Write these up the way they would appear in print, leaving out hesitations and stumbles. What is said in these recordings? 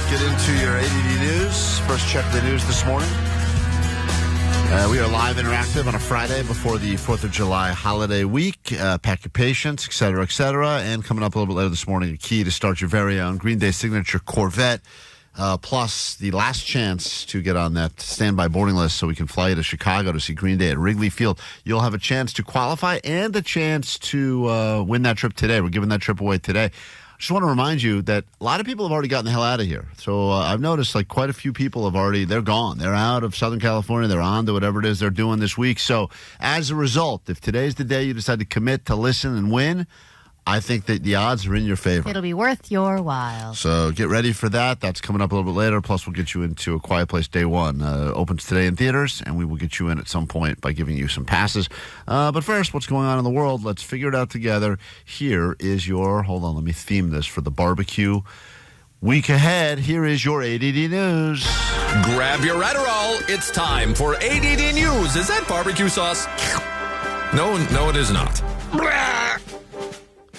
get into your ADD news. First check of the news this morning. We are live interactive on a Friday before the 4th of July holiday week. Pack your patience, et cetera, et cetera. And coming up a little bit later this morning, a key to start your very own Green Day signature Corvette. Plus the last chance to get on that standby boarding list so we can fly you to Chicago to see Green Day at Wrigley Field. You'll have a chance to qualify and a chance to win that trip today. We're giving that trip away today. Just want to remind you that a lot of people have already gotten the hell out of here. So I've noticed like quite a few people have already, they're gone. They're out of Southern California. They're on to whatever it is they're doing this week. So as a result, if today's the day you decide to commit to listen and win, I think that the odds are in your favor. It'll be worth your while. So get ready for that. That's coming up a little bit later. Plus, we'll get you into A Quiet Place Day 1. Opens today in theaters, and we will get you in at some point by giving you some passes. But first, what's going on in the world? Let's figure it out together. Here is your, hold on, let me theme this for the barbecue. Week ahead, here is your ADD News. Grab your Adderall. It's time for ADD News. Is that barbecue sauce? No, it is not.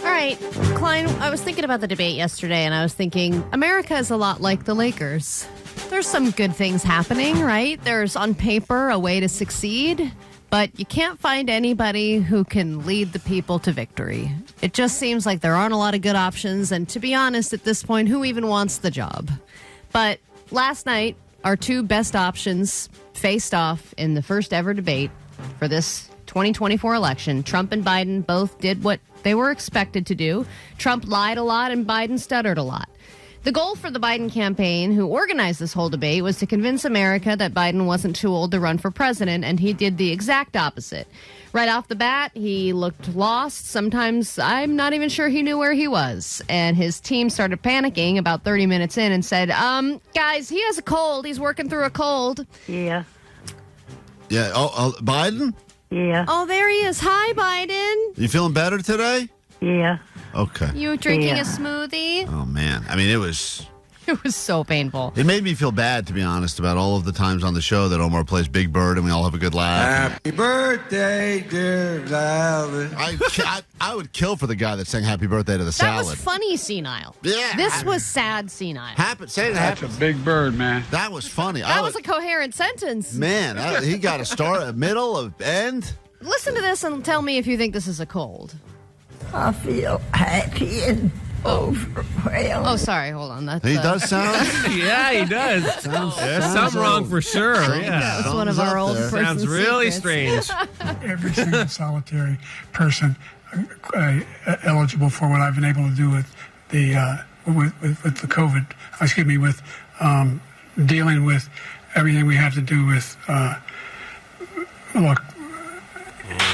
All right, Klein, I was thinking about the debate yesterday, and I was thinking America is a lot like the Lakers. There's some good things happening, right? There's, on paper, a way to succeed, but you can't find anybody who can lead the people to victory. It just seems like there aren't a lot of good options, and to be honest, at this point, who even wants the job? But last night, our two best options faced off in the first ever debate for this 2024 election. Trump and Biden both did what they were expected to do. Trump lied a lot and Biden stuttered a lot. The goal for the Biden campaign, who organized this whole debate, was to convince America that Biden wasn't too old to run for president, and he did the exact opposite. Right off the bat, he looked lost. Sometimes I'm not even sure he knew where he was. And his team started panicking about 30 minutes in and said, guys, he has a cold. He's working through a cold. Yeah. Yeah, Biden? Yeah. Oh, there he is. Hi, Biden. You feeling better today? Yeah. Okay. You drinking Yeah. a smoothie? Oh, man. I mean, it was so painful. It made me feel bad, to be honest, about all of the times on the show that Omar plays Big Bird and we all have a good laugh. Happy birthday, dear Violet. I would kill for the guy that sang Happy Birthday to the That salad. was funny senile. Yeah. This was sad senile. Say it That's a happens. big bird, man. That was funny. That was a coherent sentence. Man, he got a start, a middle, a end. Listen to this and tell me if you think this is a cold. I feel happy and overwhelmed. Oh, sorry. Hold on. That's He does sound. Yeah, he does. There's something wrong for sure. Yeah. That's one of our old person Sounds really secrets. strange. Every single solitary person eligible for what I've been able to do with the with the COVID. Excuse me, with dealing with everything we have to do with. Look,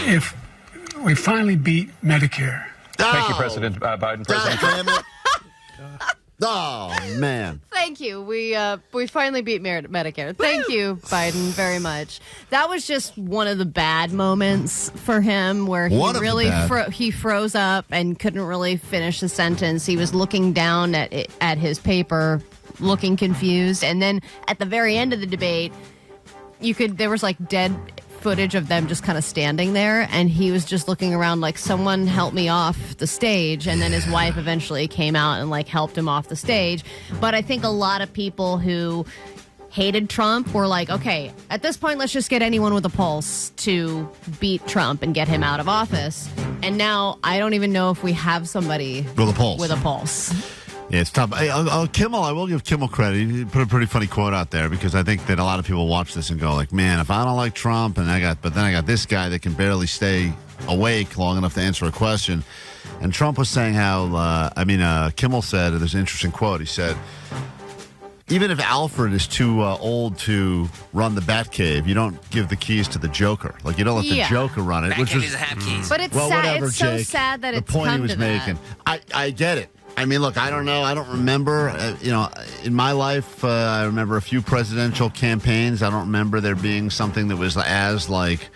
if we finally beat Medicare. Thank you, President Biden. President Trump. Damn it. Oh, man. Thank you. We finally beat Medicare. Thank you, Biden, very much. That was just one of the bad moments for him, where he really he froze up and couldn't really finish the sentence. He was looking down at his paper, looking confused, and then at the very end of the debate, there was like dead footage of them just kind of standing there, and he was just looking around like, someone help me off the stage. And then his wife eventually came out and like helped him off the stage. But I think a lot of people who hated Trump were like, okay, at this point, let's just get anyone with a pulse to beat Trump and get him out of office. And now I don't even know if we have somebody with a pulse. Yeah, it's tough. Hey, Kimmel, I will give Kimmel credit. He put a pretty funny quote out there, because I think that a lot of people watch this and go like, man, if I don't like Trump but then I got this guy that can barely stay awake long enough to answer a question. And Trump was saying how, Kimmel said, there's an interesting quote. He said, even if Alfred is too old to run the Batcave, you don't give the keys to the Joker. Like, you don't let the Joker run it. Batcave doesn't have keys. But it's well, sad. whatever, it's so Jake. sad that the it's point come he was to making. that. I get it. I mean, look, I don't know. I don't remember. In my life, I remember a few presidential campaigns. I don't remember there being something that was as, like,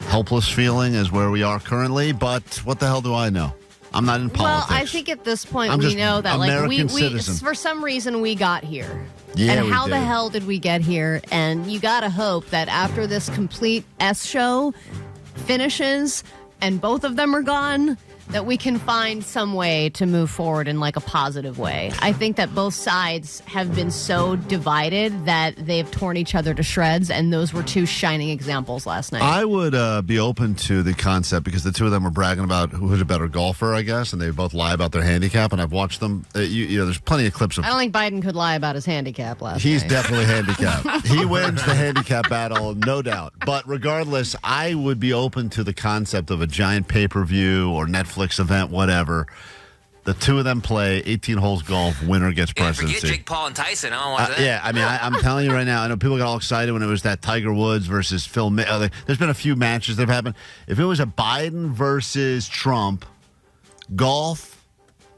helpless feeling as where we are currently. But what the hell do I know? I'm not in politics. Well, I think at this point I'm we just know that American we citizen. for some reason we got here. Yeah, and we how the did. hell did we get here? And you got to hope that after this complete S show finishes and both of them are gone, that we can find some way to move forward in like a positive way. I think that both sides have been so divided that they've torn each other to shreds, and those were two shining examples last night. I would be open to the concept because the two of them were bragging about who's a better golfer, I guess, and they both lie about their handicap, and I've watched them. There's plenty of clips of... I don't think Biden could lie about his handicap last He's night. definitely handicapped. He wins the handicap battle, no doubt. But regardless, I would be open to the concept of a giant pay-per-view or Netflix event, whatever. The two of them play 18 holes golf, winner gets presidency. Forget Jake Paul and Tyson. I don't want that. Yeah, I mean, I'm telling you right now, I know people got all excited when it was that Tiger Woods versus Phil Mickelson. There's been a few matches that have happened. If it was a Biden versus Trump, golf,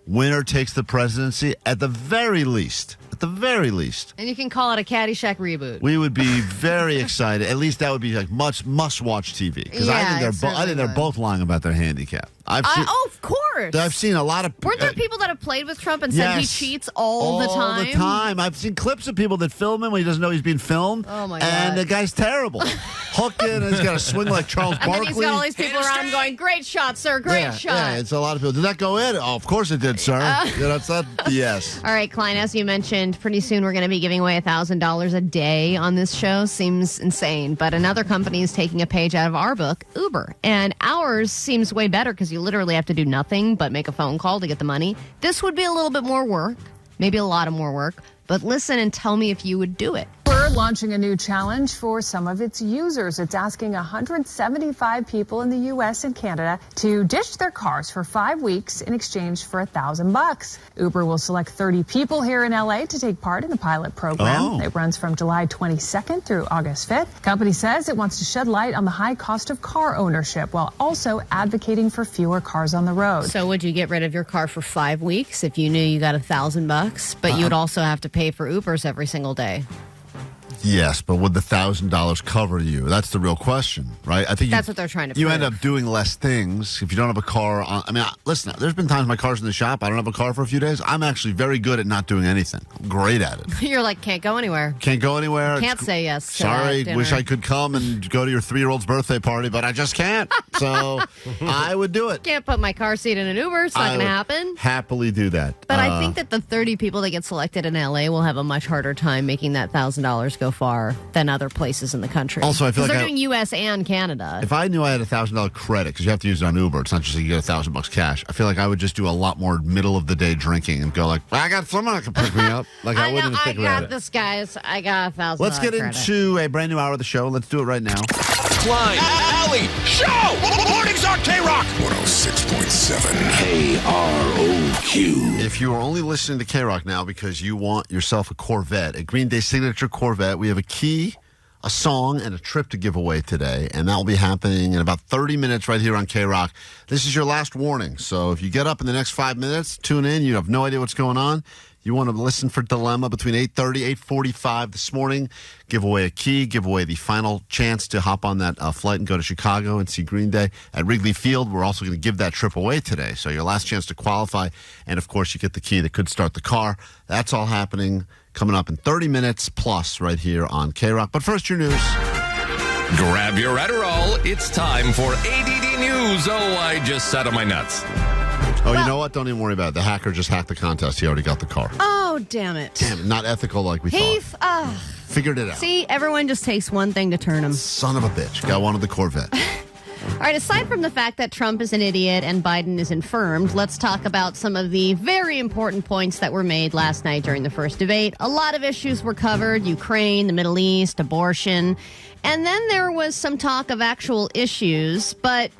winner takes the presidency at the very least. And you can call it a Caddyshack reboot. We would be very excited. At least that would be like must-watch TV. Because I think they're both lying about their handicap. Of course. I've seen a lot of... Weren't there people that have played with Trump and said he cheats all the time? All the time. I've seen clips of people that film him when he doesn't know he's being filmed. Oh, my God. And the guy's terrible. Hooked in, and he's got to swing like Charles Barkley. And then he's got all these people around him going, great shot, sir, great shot. Yeah, it's a lot of people. Did that go in? Oh, of course it did, sir. That's not BS. All right, Klein, as you mentioned, pretty soon we're going to be giving away $1,000 a day on this show. Seems insane. But another company is taking a page out of our book, Uber. And ours seems way better because you literally have to do nothing but make a phone call to get the money. This would be a little bit more work, maybe a lot of more work. But listen and tell me if you would do it. Uber launching a new challenge for some of its users. It's asking 175 people in the U.S. and Canada to ditch their cars for 5 weeks in exchange for $1,000. Uber will select 30 people here in L.A. to take part in the pilot program. It runs from July 22nd through August 5th. The company says it wants to shed light on the high cost of car ownership while also advocating for fewer cars on the road. So would you get rid of your car for 5 weeks if you knew you got $1,000, but you would also have to pay for Ubers every single day? Yes, but would the $1,000 cover you? That's the real question, right? I think that's what they're trying to You prove. end up doing less things if you don't have a car. Listen, there's been times my car's in the shop. I don't have a car for a few days. I'm actually very good at not doing anything. I'm great at it. You're like, can't go anywhere. Can't go anywhere. Can't say yes to Sorry, that dinner. wish I could come and go to your 3-year-old's birthday party, but I just can't. So I would do it. Can't put my car seat in an Uber. It's not going to happen. Happily do that. But I think that the 30 people that get selected in LA will have a much harder time making that $1,000 go far than other places in the country. Also, I feel like they're doing U.S. and Canada. If I knew I had $1,000 credit, because you have to use it on Uber, it's not just that you get $1,000 cash. I feel like I would just do a lot more middle of the day drinking and go like, I got someone that can pick me up. Like I wouldn't even think about it. I got this, guys. I got $1,000. Let's get into a brand new hour of the show. Let's do it right now. Klein, Alley, Show! Mornings on KROQ! 106.7 KROQ. If you are only listening to KROQ now because you want yourself a Corvette, a Green Day signature Corvette, we have a key, a song, and a trip to give away today, and that will be happening in about 30 minutes right here on KROQ. This is your last warning, so if you get up in the next 5 minutes, tune in, you have no idea what's going on, you want to listen for Dilemma between 8:30, 8:45 this morning, give away a key, give away the final chance to hop on that flight and go to Chicago and see Green Day at Wrigley Field. We're also going to give that trip away today, so your last chance to qualify, and of course you get the key that could start the car. That's all happening coming up in 30 minutes plus right here on KROQ. But first, your news. Grab your Adderall. It's time for ADD News. Oh, I just sat on my nuts. Oh, you know what? Don't even worry about it. The hacker just hacked the contest. He already got the car. Oh, damn it. Damn it. Not ethical like we thought. Figured it out. See, everyone just takes one thing to turn him. Son of a bitch. Guy wanted the Corvette. All right, aside from the fact that Trump is an idiot and Biden is infirmed, let's talk about some of the very important points that were made last night during the first debate. A lot of issues were covered: Ukraine, the Middle East, abortion. And then there was some talk of actual issues, but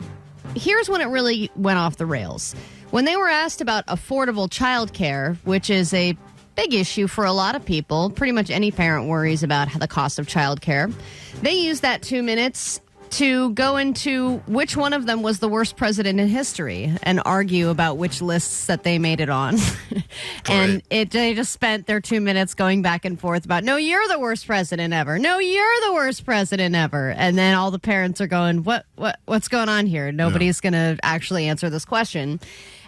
here's when it really went off the rails. When they were asked about affordable childcare, which is a big issue for a lot of people, pretty much any parent worries about the cost of childcare, they used that 2 minutes to go into which one of them was the worst president in history and argue about which lists that they made it on. And they just spent their 2 minutes going back and forth about, no, you're the worst president ever. No, you're the worst president ever. And then all the parents are going, what's going on here? Nobody's going to actually answer this question.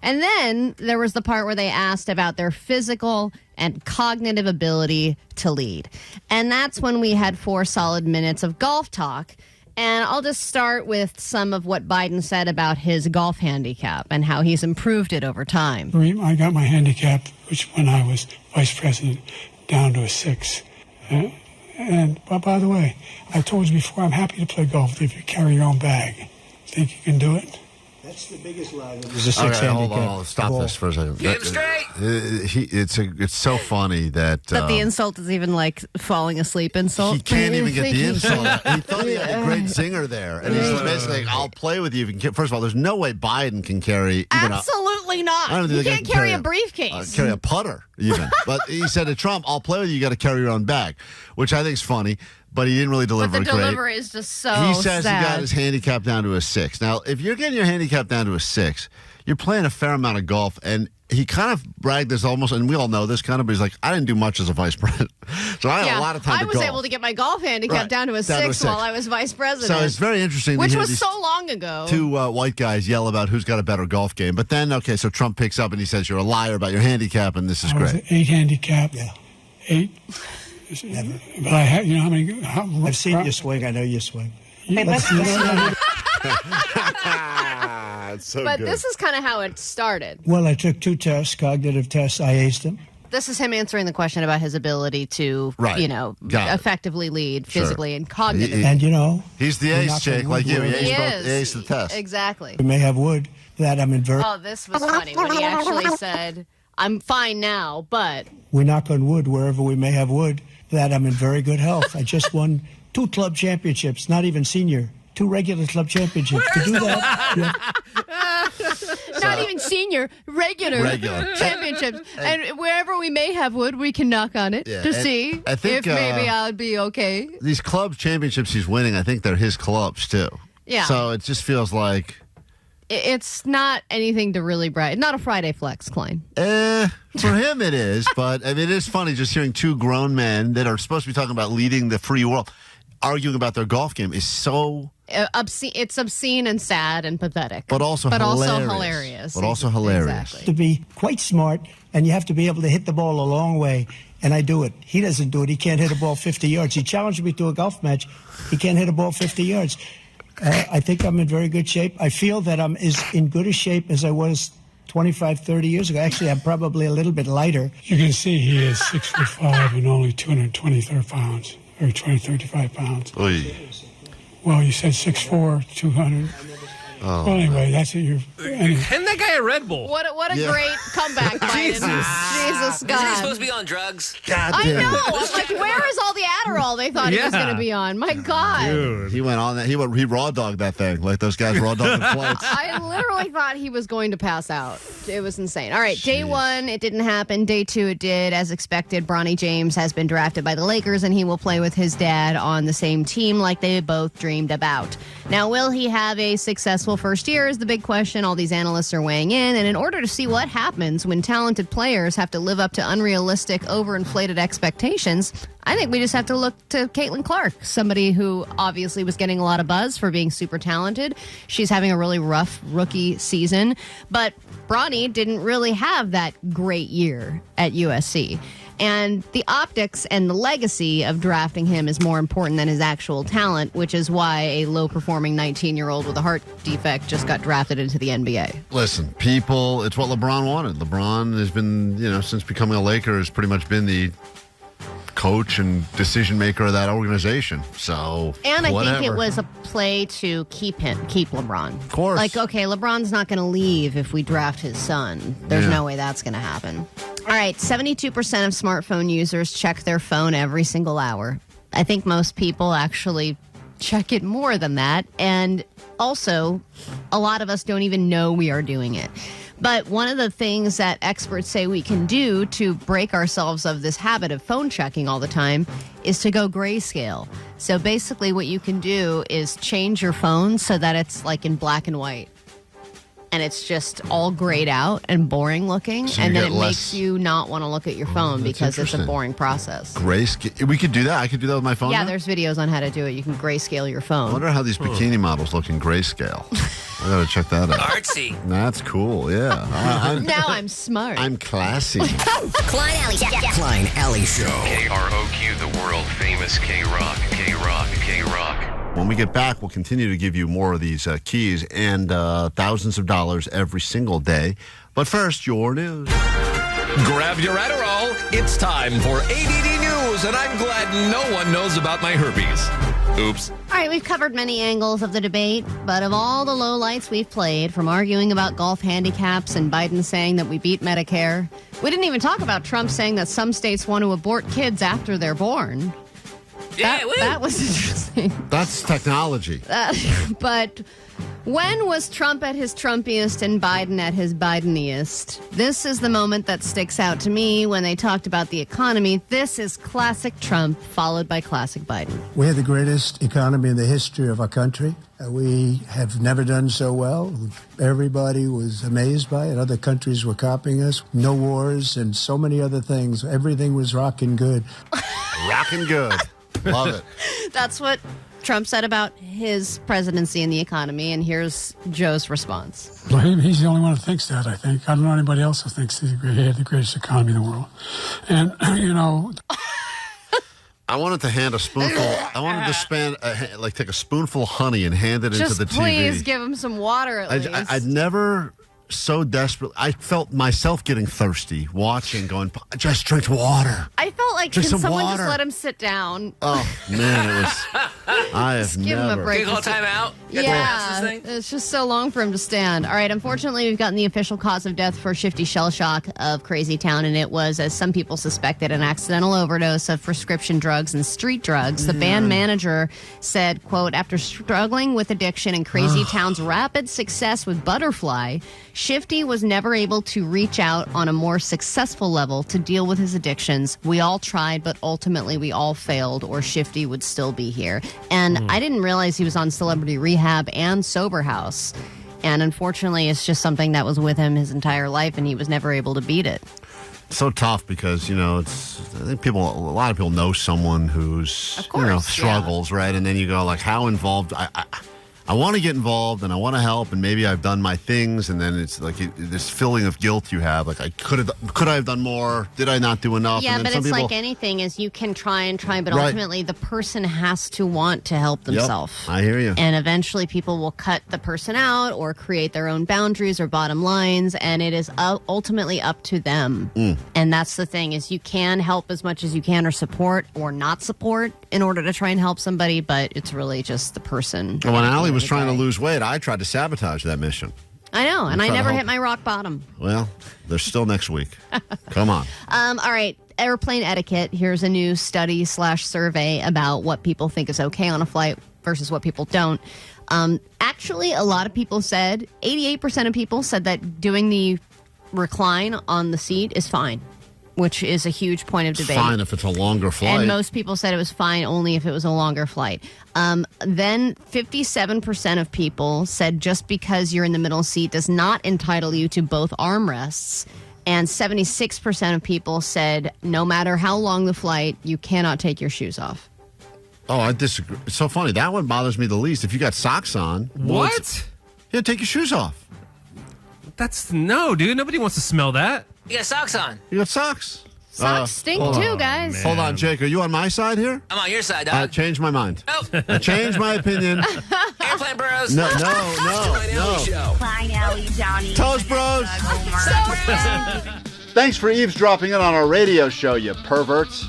And then there was the part where they asked about their physical and cognitive ability to lead. And that's when we had 4 solid minutes of golf talk. And I'll just start with some of what Biden said about his golf handicap and how he's improved it over time. I got my handicap, which when I was vice president, down to a 6. But by the way, I told you before, I'm happy to play golf if you carry your own bag. Think you can do it? That's the biggest lie. There's a 6 handicap. Hold on. Stop this for a second. Get him straight. It's so funny that the insult is even like falling asleep insult. He can't even get the insult. He thought he had a great zinger there, and he's basically like, "I'll play with you." If you can. First of all, there's no way Biden can carry. Absolutely not. I don't think you they can't can carry a briefcase. Carry a putter even. But he said to Trump, "I'll play with you. You got to carry your own bag," which I think is funny. But he didn't really deliver But the great. delivery is just so He says sad. he got his handicap down to a 6. Now, if you're getting your handicap down to a 6, you're playing a fair amount of golf. And he kind of bragged this almost, and we all know this kind of, but he's like, I didn't do much as a vice president. So I had a lot of time to golf. I was able to get my golf handicap down to a 6 while I was vice president. So it's very interesting Which to hear was these so long ago. two white guys yell about who's got a better golf game. But then, okay, so Trump picks up and he says, you're a liar about your handicap, and this is I was great. at 8 handicap. Yeah. 8. But I have, you know how many? I've seen you swing. I know you swing. It's so But good. this is kind of how it started. Well, I took 2 tests, cognitive tests. I aced them. This is him answering the question about his ability to, Right. Got it. effectively lead Sure. physically and cognitively. And, you know, He's the we're ace, not Jake, gonna like you. wood He where- aced the test. Exactly. we may have wood that I'm in very. Oh, this was funny when he actually said, I'm fine now, but We knock on wood wherever we may have wood that I'm in very good health. I just won 2 club championships, not even senior. 2 regular club championships. To do that, you have- not even senior, regular championships. And wherever we may have wood, we can knock on it to see I think, if maybe I'll be okay. These club championships he's winning, I think they're his clubs, too. Yeah. So it just feels like... It's not anything to really brag. Not a Friday flex, Klein. For him it is, but I mean, it is funny just hearing 2 grown men that are supposed to be talking about leading the free world arguing about their golf game is so... Obscene. It's obscene and sad and pathetic. But also hilarious. hilarious. But also hilarious. Exactly. to be quite smart, and you have to be able to hit the ball a long way. And I do it. He doesn't do it. He can't hit a ball 50 yards. He challenged me to a golf match. He can't hit a ball 50 yards. I think I'm in very good shape. I feel that I'm as in good a shape as I was 25, 30 years ago. Actually, I'm probably a little bit lighter. You can see he is 6'5" and only 223 pounds, or 235 pounds. Oy. Well, you said 6'4", 200. Oh, well, anyway, that's what you're. Anyway. Hand that guy a Red Bull. What a great comeback, Biden. Jesus Is he God. supposed to be on drugs? God I damn. know. I'm like, where is all the Adderall they thought he was going to be on? My God. Dude. He went on that. He raw dogged that thing like those guys raw dogging flights. I literally thought he was going to pass out. It was insane. All right, day 1, it didn't happen. Day 2, it did. As expected, Bronny James has been drafted by the Lakers, and he will play with his dad on the same team like they both dreamed about. Now, will he have a successful first year is the big question. All these analysts are weighing in, and in order to see what happens when talented players have to live up to unrealistic, overinflated expectations, I think we just have to look to Caitlin Clark, somebody who obviously was getting a lot of buzz for being super talented. She's having a really rough rookie season, but Bronny didn't really have that great year at USC. And the optics and the legacy of drafting him is more important than his actual talent, which is why a low-performing 19-year-old with a heart defect just got drafted into the NBA. Listen, people, it's what LeBron wanted. LeBron has been, since becoming a Laker, has pretty much been the coach and decision maker of that organization. So, and I whatever. think it was a play to keep LeBron. Of course. Like, okay, LeBron's not going to leave if we draft his son. There's no way that's going to happen. All right, 72% of smartphone users check their phone every single hour. I think most people actually check it more than that. And also, a lot of us don't even know we are doing it. But one of the things that experts say we can do to break ourselves of this habit of phone checking all the time is to go grayscale. So basically what you can do is change your phone so that it's like in black and white. And it's just all grayed out and boring looking. So and then it makes you not want to look at your phone because it's a boring process. Grayscale. We could do that. I could do that with my phone. Yeah, now? There's videos on how to do it. You can grayscale your I phone. wonder how these bikini models look in grayscale. I gotta check that out. Artsy. That's cool. Yeah. Now I'm smart. I'm classy. Klein Alley. Klein Alley Show. KROQ, the world famous KROQ. KROQ. KROQ. When we get back, we'll continue to give you more of these keys and thousands of dollars every single day. But first, your news. Grab your Adderall. It's time for ADD News, and I'm glad no one knows about my herpes. Oops. All right, we've covered many angles of the debate, but of all the lowlights we've played, from arguing about golf handicaps and Biden saying that we beat Medicare, we didn't even talk about Trump saying that some states want to abort kids after they're born. That was interesting. That's technology. But when was Trump at his Trumpiest and Biden at his Bideniest? This is the moment that sticks out to me when they talked about the economy. This is classic Trump, followed by classic Biden. We had the greatest economy in the history of our country. We have never done so well. Everybody was amazed by it. Other countries were copying us. No wars and so many other things. Everything was rocking good. Rocking good. Love it. That's what Trump said about his presidency and the economy, and here's Joe's response. Well, he's the only one who thinks that, I think. I don't know anybody else who thinks he had the greatest economy in the world. And, I wanted to hand a spoonful. I wanted to take a spoonful of honey and hand it into the TV. Just please give him some water at least. I'd never so desperate. I felt myself getting thirsty watching, going, just drink water. I felt like, Drink can some someone water. just let him sit down? Oh, man, it was. I have Give him a never. break. Can you call time out? Yeah, it's just so long for him to stand. All right, unfortunately, we've gotten the official cause of death for Shifty Shell Shock of Crazy Town, and it was, as some people suspected, an accidental overdose of prescription drugs and street drugs. The band manager said, quote, after struggling with addiction and Crazy Town's rapid success with Butterfly, Shifty was never able to reach out on a more successful level to deal with his addictions. We all tried, but ultimately we all failed, or Shifty would still be here. And I didn't realize he was on Celebrity Rehab and Sober House. And unfortunately, it's just something that was with him his entire life, and he was never able to beat it. So tough because, I think a lot of people know someone who's, Of course, struggles, right? And then you go, like, how involved? I want to get involved and I want to help, and maybe I've done my things, and then it's like this feeling of guilt you have, like could I have done more? Did I not do enough? Yeah, and then but some it's people, like anything, is you can try and try, but Right. ultimately the person has to want to help themselves. I hear you. And eventually people will cut the person out or create their own boundaries or bottom lines, and it is ultimately up to them. And that's the thing, is you can help as much as you can, or support or not support, in order to try and help somebody, but it's really just the person. When Allie was trying to lose weight, I tried to sabotage that mission. I know, and I try to never help. hit my rock bottom. Well, there's still next week. Come on. All right, airplane etiquette. Here's a new study/survey about what people think is okay on a flight versus what people don't. Actually, a lot of people said, 88% of people said that doing the recline on the seat is fine, which is a huge point of It's debate. fine if it's a longer flight. And most people said it was fine only if it was a longer flight. Then 57% of people said just because you're in the middle seat does not entitle you to both armrests. And 76% of people said no matter how long the flight, you cannot take your shoes off. Oh, I disagree. It's so funny. That one bothers me the least. If you got socks on. What? Yeah, take your shoes off. No, dude. Nobody wants to smell that. You got socks on. You got socks. Socks stink too, guys. Hold on, Jake. Are you on my side here? I'm on your side, I dog. changed my mind. Oh, I changed my opinion. airplane burros. No. Klein, Alley, Johnny. Toast Bros. Thanks for eavesdropping in on our radio show, you perverts.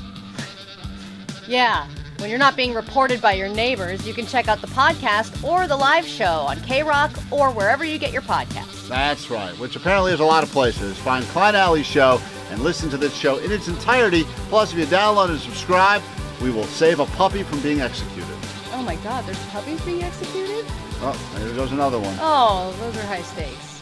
Yeah. When you're not being reported by your neighbors, you can check out the podcast or the live show on KROQ or wherever you get your podcasts. That's right, which apparently is a lot of places. Find Klein Alley's show and listen to this show in its entirety. Plus, if you download and subscribe, we will save a puppy from being executed. Oh my God, there's puppies being executed? Oh, there goes another one. Oh, those are high stakes.